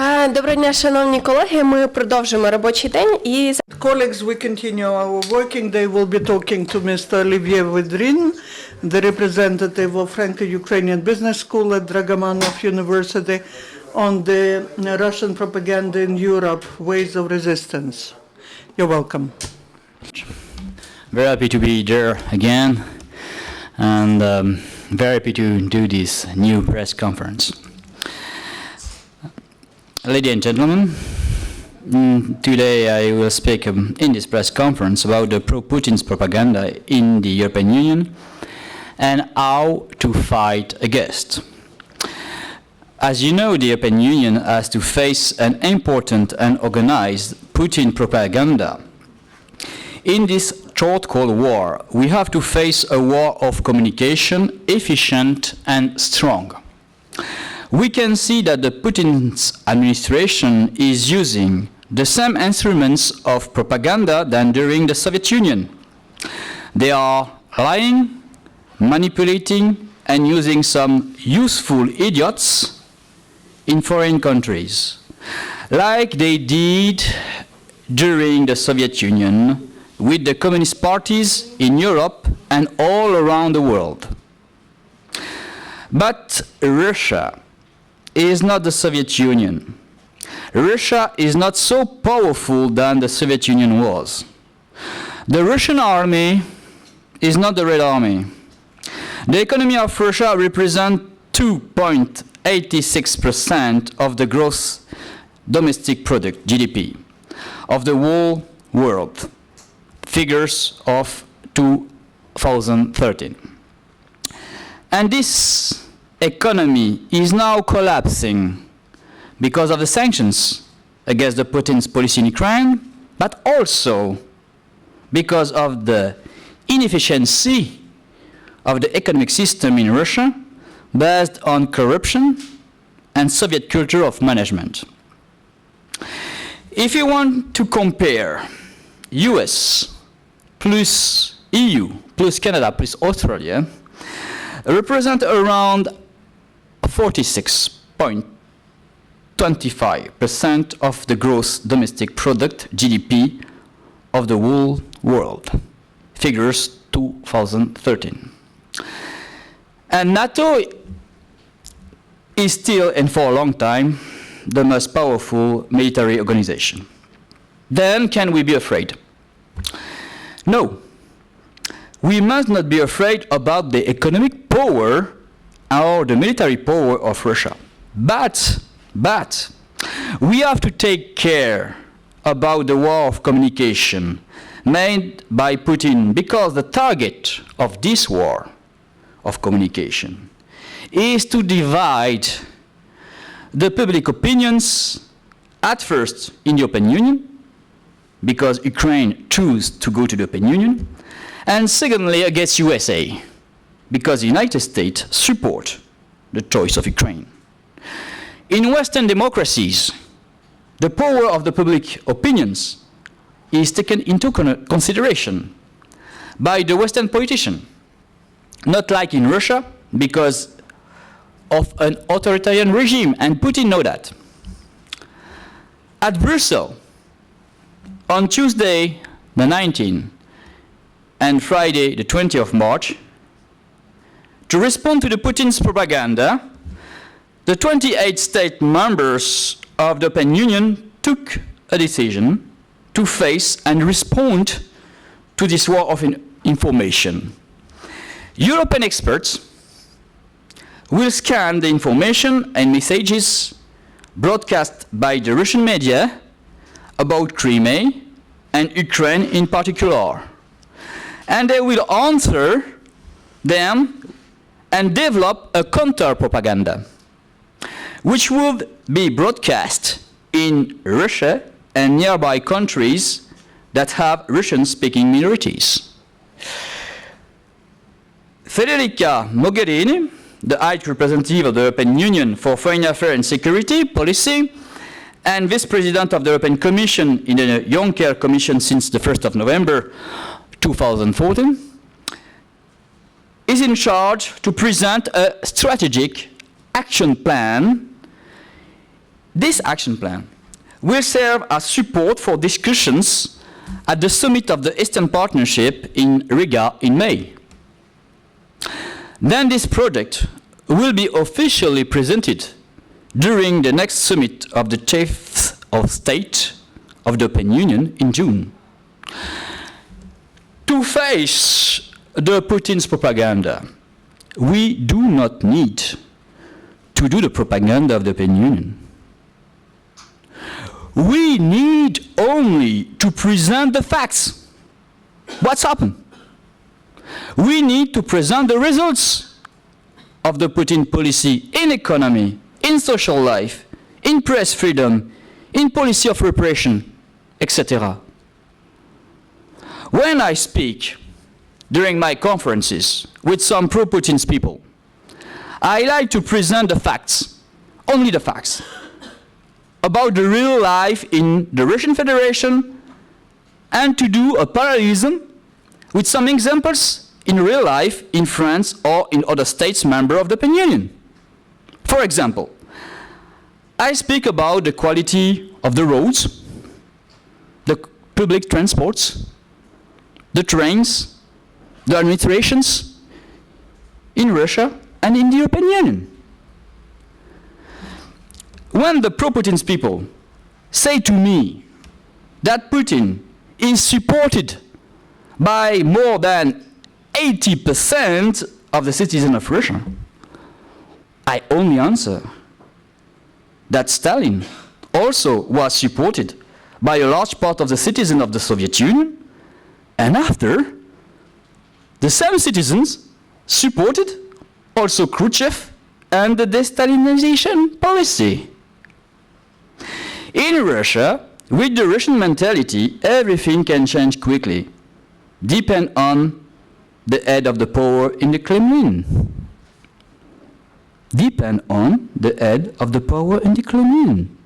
Доброго дня, шановні колеги. Ми продовжимо робочий день і Colleagues, we continue our working day. We'll be talking to Mr. Olivier Vedrin, the representative of Franco-Ukrainian Business School at Dragomanov University, on the Russian propaganda in Europe, ways of resistance. You're welcome. Very happy to be there again, and very happy to do this new press conference. Ladies and gentlemen, today I will speak in this press conference about the pro-Putin's propaganda in the European Union and how to fight against. As you know, the European Union has to face an important and organized Putin propaganda. In this short Cold War, we have to face a war of communication, efficient and strong. We can see that the Putin's administration is using the same instruments of propaganda than during the Soviet Union. They are lying, manipulating, and using some useful idiots in foreign countries, like they did during the Soviet Union with the communist parties in Europe and all around the world. But Russia is not the Soviet Union. Russia is not so powerful than the Soviet Union was. The Russian army is not the Red Army. The economy of Russia represents 2.86% of the gross domestic product, GDP, of the whole world. Figures of 2013. And this economy is now collapsing because of the sanctions against the Putin's policy in Ukraine, but also because of the inefficiency of the economic system in Russia based on corruption and Soviet culture of management. If you want to compare US plus EU plus Canada plus Australia represent around 46.25% of the gross domestic product, GDP, of the whole world. Figures 2013. And NATO is still, and for a long time, the most powerful military organization. Then can we be afraid? No. We must not be afraid about the economic power or the military power of Russia. But we have to take care about the war of communication made by Putin, because the target of this war of communication is to divide the public opinions, at first in the European Union, because Ukraine chose to go to the European Union, and secondly against USA, because the United States support the choice of Ukraine. In Western democracies, the power of the public opinions is taken into consideration by the Western politician, not like in Russia, because of an authoritarian regime, and Putin knows that. At Brussels, on Tuesday the 19th and Friday the 20th of March, to respond to the Putin's propaganda, the 28 state members of the European Union took a decision to face and respond to this war of information. European experts will scan the information and messages broadcast by the Russian media about Crimea and Ukraine in particular. And they will answer them and develop a counter-propaganda, which would be broadcast in Russia and nearby countries that have Russian-speaking minorities. Federica Mogherini, the High Representative of the European Union for Foreign Affairs and Security Policy, and Vice President of the European Commission in the Juncker Commission since the 1st of November 2014, is in charge to present a strategic action plan This action plan will serve as support for discussions at the summit of the Eastern Partnership in Riga in May. Then this project will be officially presented during the next summit of the Chiefs of State of the European Union in June. To face the Putin's propaganda, we do not need to do the propaganda of the European Union. We need only to present the facts. What's happened? We need to present the results of the Putin policy in economy, in social life, in press freedom, in policy of repression, etc. When I speak during my conferences with some pro-Putin's people, I like to present the facts, only the facts, about the real life in the Russian Federation, and to do a parallelism with some examples in real life in France or in other states members of the European Union. For example, I speak about the quality of the roads, the public transports, the trains, the administrations in Russia and in the European Union. When the pro-Putin's people say to me that Putin is supported by more than 80% of the citizens of Russia, I only answer that Stalin also was supported by a large part of the citizens of the Soviet Union, and after, the same citizens supported also Khrushchev and the de-Stalinization policy. In Russia, with the Russian mentality, everything can change quickly, depend on the head of the power in the Kremlin. Depend on the head of the power in the Kremlin.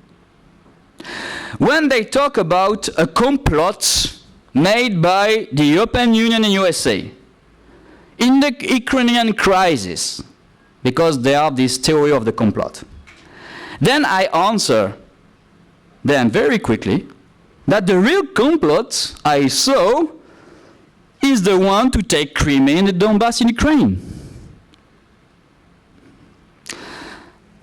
When they talk about a complot made by the European Union and USA in the Ukrainian crisis, because they have this theory of the complot, then I answer them very quickly that the real complot I saw is the one to take Crimea and the Donbass in Ukraine.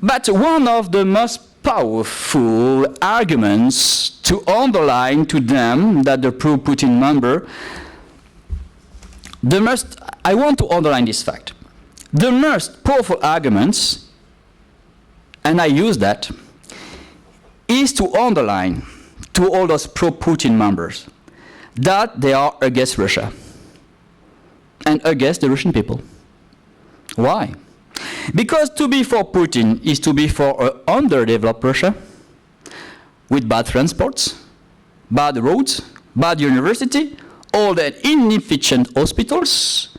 But one of the most powerful arguments to underline to them that the pro-Putin member, I want to underline this fact. The most powerful arguments, and I use that, is to underline to all those pro-Putin members that they are against Russia and against the Russian people. Why? Because to be for Putin is to be for an underdeveloped Russia with bad transports, bad roads, bad university, all the inefficient hospitals.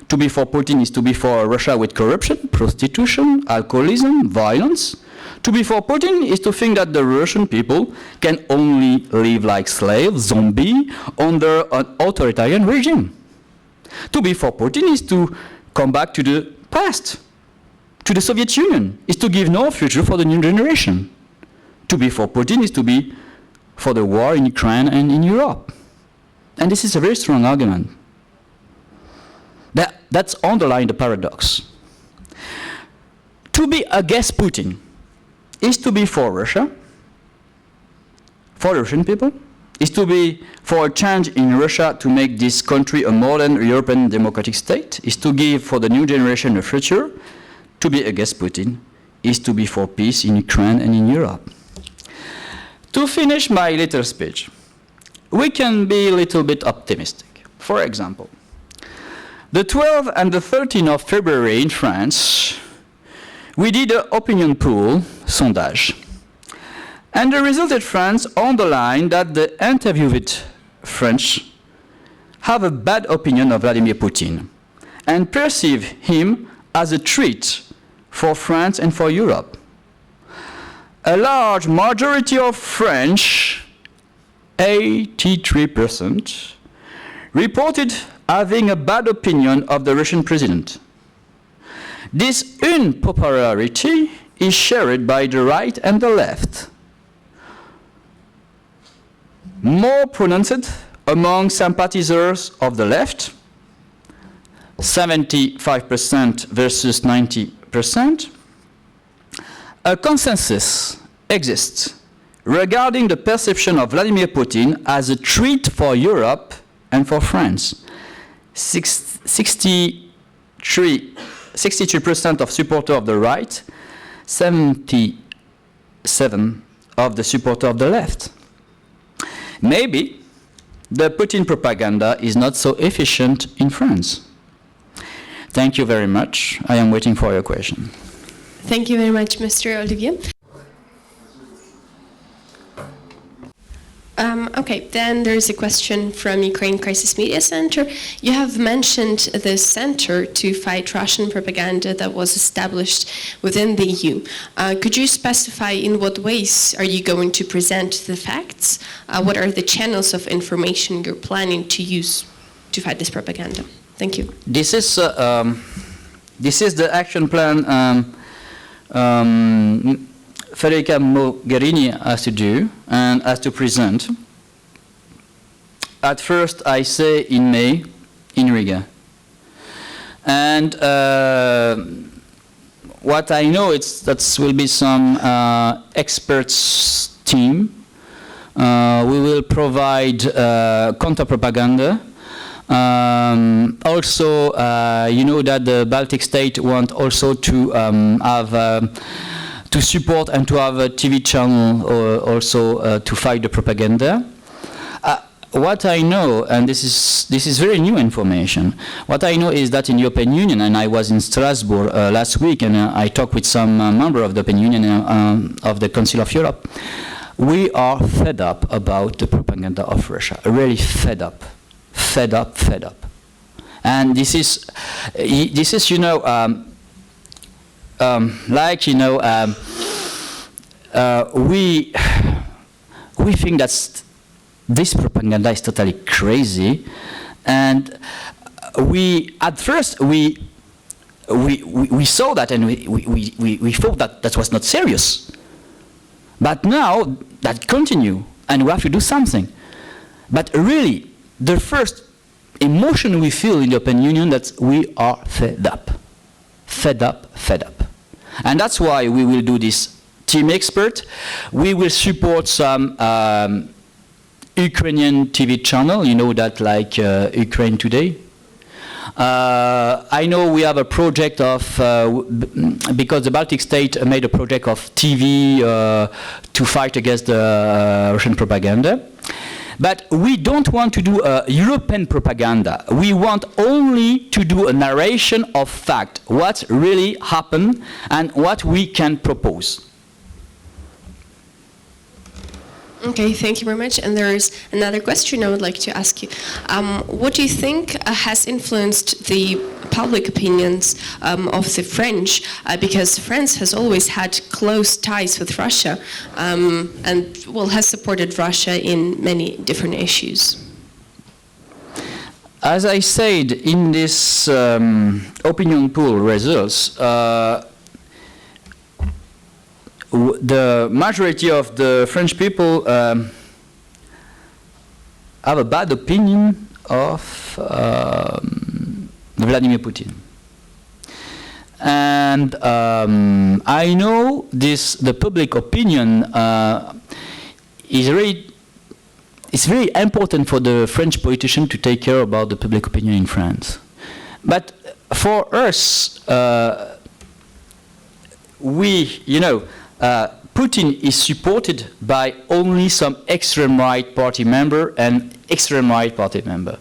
To be for Putin is to be for Russia with corruption, prostitution, alcoholism, violence. To be for Putin is to think that the Russian people can only live like slaves, zombies, under an authoritarian regime. To be for Putin is to come back to the past, to the Soviet Union, is to give no future for the new generation. To be for Putin is to be for the war in Ukraine and in Europe. And this is a very strong argument. That's underlying the paradox. To be against Putin is to be for Russia, for Russian people, is to be for a change in Russia to make this country a modern European democratic state, is to give for the new generation a future. To be against Putin is to be for peace in Ukraine and in Europe. To finish my little speech, we can be a little bit optimistic. For example, the 12th and the 13th of February in France, we did an opinion poll, sondage. And the result in France underlined that the interviewed French have a bad opinion of Vladimir Putin and perceive him as a threat for France and for Europe. A large majority of French, 83%, reported having a bad opinion of the Russian president. This unpopularity is shared by the right and the left. More pronounced among sympathizers of the left, 75% versus 90%. A consensus exists regarding the perception of Vladimir Putin as a threat for Europe and for France. 63% of supporters of the right, 77% of the supporters of the left. Maybe the Putin propaganda is not so efficient in France. Thank you very much. I am waiting for your question. Thank you very much, Mr. Olivier. Okay, then there's a question from Ukraine Crisis Media Center. You have mentioned the center to fight Russian propaganda that was established within the EU. Could you specify in what ways are you going to present the facts? What are the channels of information you're planning to use to fight this propaganda? Thank you. This is the action plan Federica Mogherini has to do and has to present. At first, I say in May in Riga. And what I know is that will be some experts team. We will provide counter-propaganda. Also, you know that the Baltic states want also to have to support and to have a TV channel also to fight the propaganda. What I know, and this is very new information, what I know is that in the European Union, and I was in Strasbourg last week, and I talked with some member of the European Union of the Council of Europe, we are fed up about the propaganda of Russia, really fed up. And this is you know, like, you know, we think that this propaganda is totally crazy, and at first we saw that, and we thought that was not serious. But now that continue, and we have to do something. But really, the first emotion we feel in the European Union that we are fed up. And that's why we will do this team expert. We will support some Ukrainian TV channel, you know that, like Ukraine Today. I know we have a project of, because the Baltic state made a project of TV to fight against the Russian propaganda. But we don't want to do a European propaganda. We want only to do a narration of fact, what really happened and what we can propose. Okay, thank you very much. And there is another question I would like to ask you. What do you think has influenced the public opinions of the French? Because France has always had close ties with Russia and, well, has supported Russia in many different issues. As I said in this opinion poll results, the majority of the French people have a bad opinion of Vladimir Putin. And I know the public opinion is very important for the French politician to take care about the public opinion in France. But for us, Putin is supported by only some extreme right party member and extreme right party member.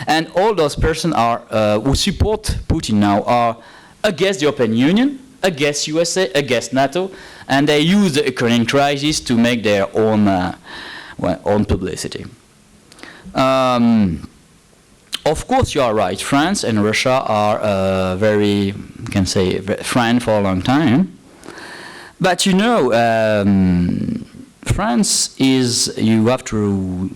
And all those persons who support Putin now are against the European Union, against USA, against NATO, and they use the Ukrainian crisis to make their own publicity. Of course, you are right. France and Russia are very, you can say, friends for a long time. But you know, France is, you have to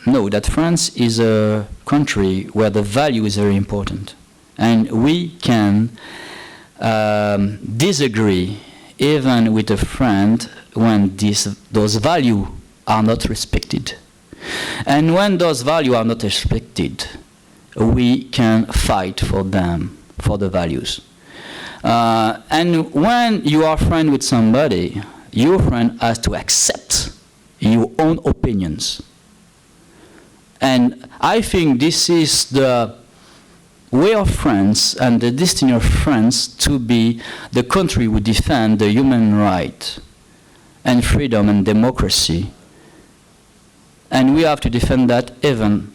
know that France is a country where the value is very important. And we can disagree even with a friend, when those values are not respected. And when those values are not respected, we can fight for them, for the values. And when you are friend with somebody, your friend has to accept your own opinions. And I think this is the way of France and the destiny of France to be the country who defend the human right and freedom and democracy. And we have to defend that even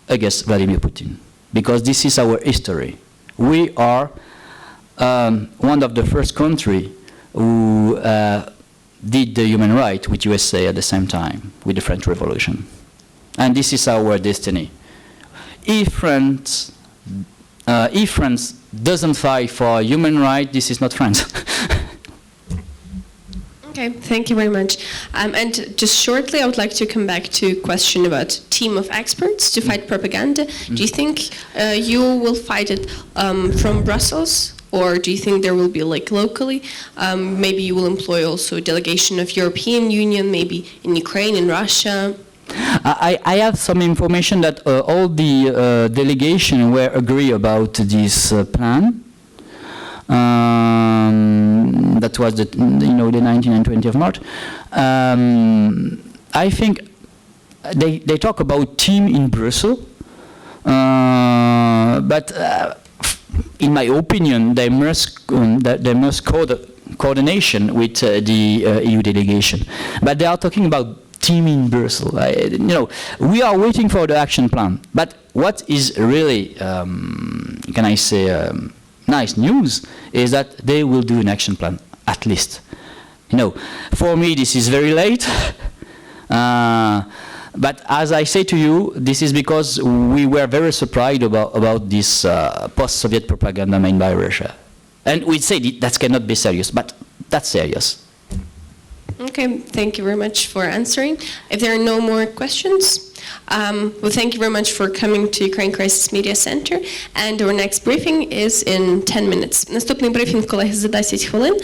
against Vladimir Putin, because this is our history. We are one of the first countries who did the human right with USA at the same time, with the French Revolution. And this is our destiny. If France doesn't fight for human rights, this is not France. Okay, thank you very much. And just shortly, I would like to come back to a question about team of experts to fight propaganda. Do you think you will fight it from Brussels, or do you think there will be like locally? Maybe you will employ also a delegation of European Union, maybe in Ukraine, in Russia. I have some information that all the delegation were agree about this plan. That was the 19th and 20th of March. I think they talk about team in Brussels, but in my opinion, they must coordination with the EU delegation. But they are talking about team in Brussels. We are waiting for the action plan. But what is really, can I say, nice news is that they will do an action plan, at least. For me, this is very late. But as I say to you, this is because we were very surprised about this post-Soviet propaganda made by Russia. And we say that cannot be serious, but that's serious. Okay, thank you very much for answering. If there are no more questions, well, thank you very much for coming to Ukraine Crisis Media Center. And our next briefing is in 10 minutes. Наступний брифінг, колеги, за 10 хвилин.